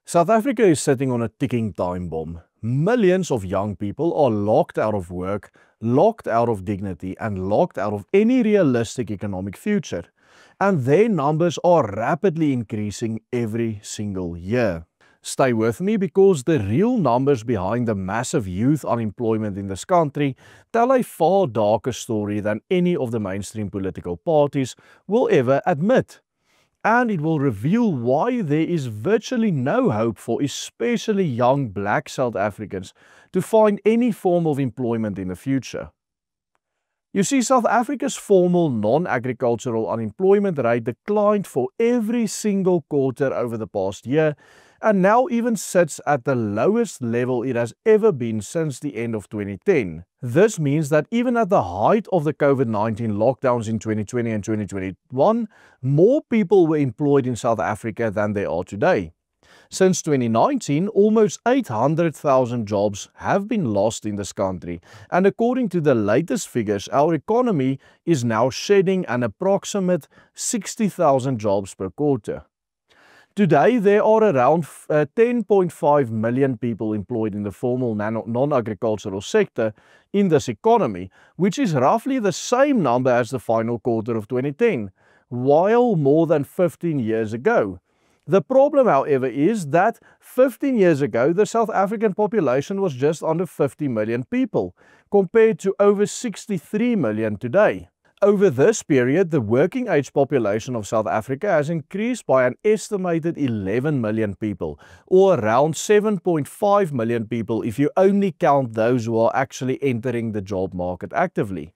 South Africa is sitting on a ticking time bomb. Millions of young people are locked out of work, locked out of dignity, and locked out of any realistic economic future. And their numbers are rapidly increasing every single year. Stay with me because the real numbers behind the massive youth unemployment in this country tell a far darker story than any of the mainstream political parties will ever admit. And it will reveal why there is virtually no hope for especially young black South Africans to find any form of employment in the future. You see, South Africa's formal non-agricultural unemployment rate declined for every single quarter over the past year and now even sits at the lowest level it has ever been since the end of 2010. This means that even at the height of the COVID-19 lockdowns in 2020 and 2021, more people were employed in South Africa than there are today. Since 2019, almost 800,000 jobs have been lost in this country, and according to the latest figures, our economy is now shedding an approximate 60,000 jobs per quarter. Today, there are around 10.5 million people employed in the formal non-agricultural sector in this economy, which is roughly the same number as the final quarter of 2010, while more than 15 years ago. The problem, however, is that 15 years ago, the South African population was just under 50 million people, compared to over 63 million today. Over this period, the working age population of South Africa has increased by an estimated 11 million people, or around 7.5 million people if you only count those who are actually entering the job market actively.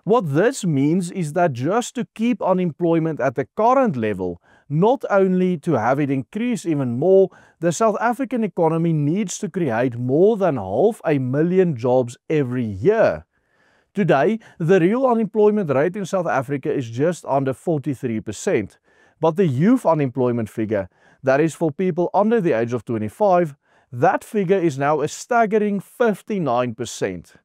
What this means is that just to keep unemployment at the current level, not only to have it increase even more, the South African economy needs to create more than 500,000 jobs every year. Today, the real unemployment rate in South Africa is just under 43%, but the youth unemployment figure, that is for people under the age of 25, that figure is now a staggering 59%.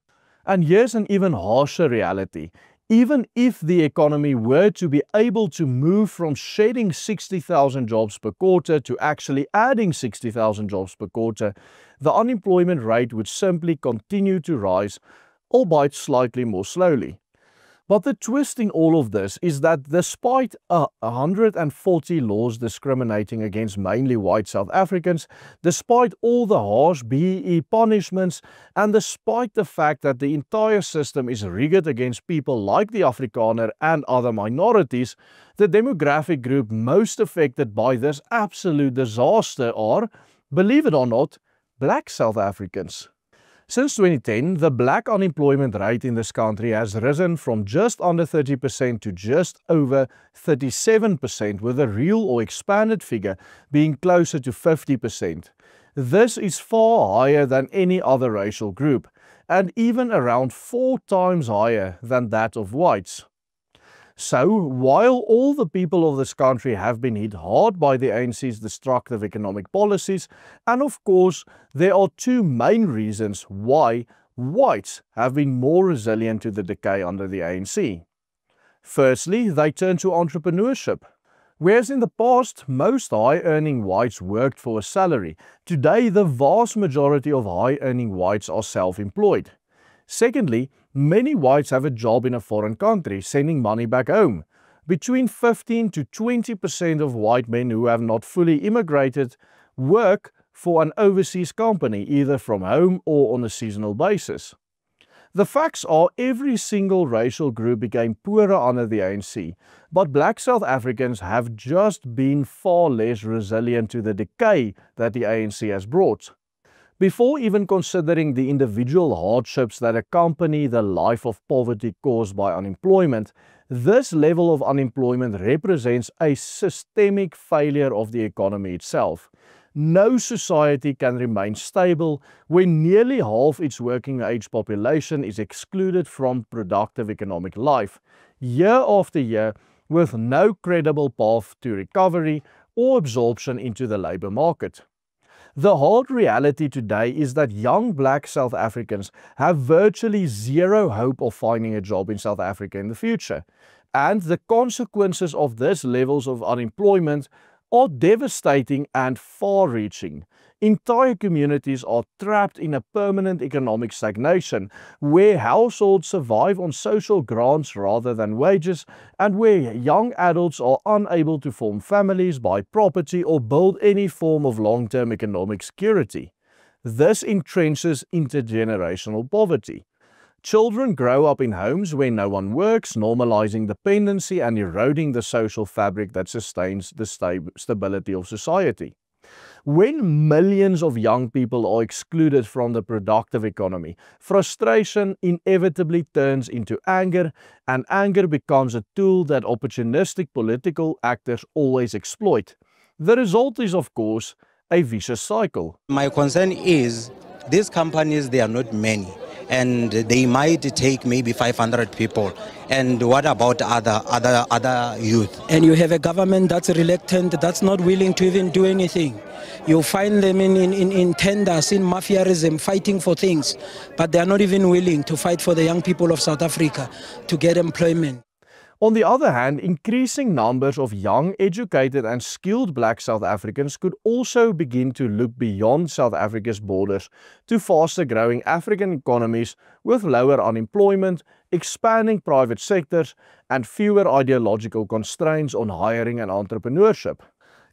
And here's an even harsher reality. Even if the economy were to be able to move from shedding 60,000 jobs per quarter to actually adding 60,000 jobs per quarter, the unemployment rate would simply continue to rise, albeit slightly more slowly. But the twist in all of this is that despite 140 laws discriminating against mainly white South Africans, despite all the harsh BEE punishments, and despite the fact that the entire system is rigged against people like the Afrikaner and other minorities, the demographic group most affected by this absolute disaster are, believe it or not, black South Africans. Since 2010, the black unemployment rate in this country has risen from just under 30% to just over 37%, with a real or expanded figure being closer to 50%. This is far higher than any other racial group, and even around 4 times higher than that of whites. So, while all the people of this country have been hit hard by the ANC's destructive economic policies, and of course, there are 2 main reasons why whites have been more resilient to the decay under the ANC. Firstly, they turned to entrepreneurship. Whereas in the past, most high-earning whites worked for a salary, today the vast majority of high-earning whites are self-employed. Secondly, many whites have a job in a foreign country, sending money back home. Between 15 to 20% of white men who have not fully immigrated work for an overseas company, either from home or on a seasonal basis. The facts are every single racial group became poorer under the ANC, but black South Africans have just been far less resilient to the decay that the ANC has brought. Before even considering the individual hardships that accompany the life of poverty caused by unemployment, this level of unemployment represents a systemic failure of the economy itself. No society can remain stable when nearly half its working age population is excluded from productive economic life, year after year, with no credible path to recovery or absorption into the labour market. The hard reality today is that young black South Africans have virtually zero hope of finding a job in South Africa in the future. And the consequences of these levels of unemployment are devastating and far-reaching. Entire communities are trapped in a permanent economic stagnation, where households survive on social grants rather than wages, and where young adults are unable to form families, buy property, or build any form of long-term economic security. This entrenches intergenerational poverty. Children grow up in homes where no one works, normalizing dependency and eroding the social fabric that sustains the stability of society. When millions of young people are excluded from the productive economy, frustration inevitably turns into anger, and anger becomes a tool that opportunistic political actors always exploit. The result is, of course, a vicious cycle. My concern is these companies, they are not many, and they might take maybe 500 people. And what about other youth? And you have a government that's reluctant, that's not willing to even do anything. You find them in tenders, in mafiaism, fighting for things, but they are not even willing to fight for the young people of South Africa to get employment. On the other hand, increasing numbers of young, educated and skilled black South Africans could also begin to look beyond South Africa's borders to faster growing African economies with lower unemployment, expanding private sectors and fewer ideological constraints on hiring and entrepreneurship.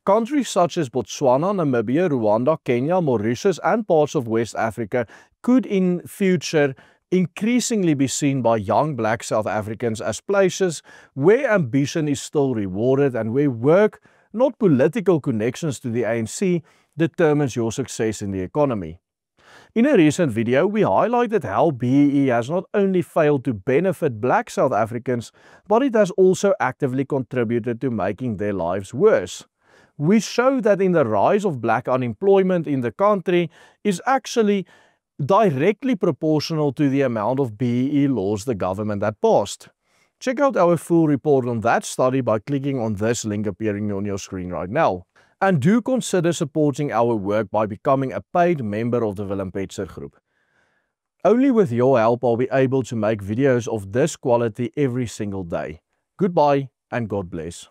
Countries such as Botswana, Namibia, Rwanda, Kenya, Mauritius and parts of West Africa could in future increasingly be seen by young black South Africans as places where ambition is still rewarded and where work, not political connections to the ANC, determines your success in the economy. In a recent video, we highlighted how BEE has not only failed to benefit black South Africans, but it has also actively contributed to making their lives worse. We show that in the rise of black unemployment in the country is actually directly proportional to the amount of BEE laws the government had passed. Check out our full report on that study by clicking on this link appearing on your screen right now. And do consider supporting our work by becoming a paid member of the Willem Petzer Group. Only with your help are we able to make videos of this quality every single day. Goodbye and God bless.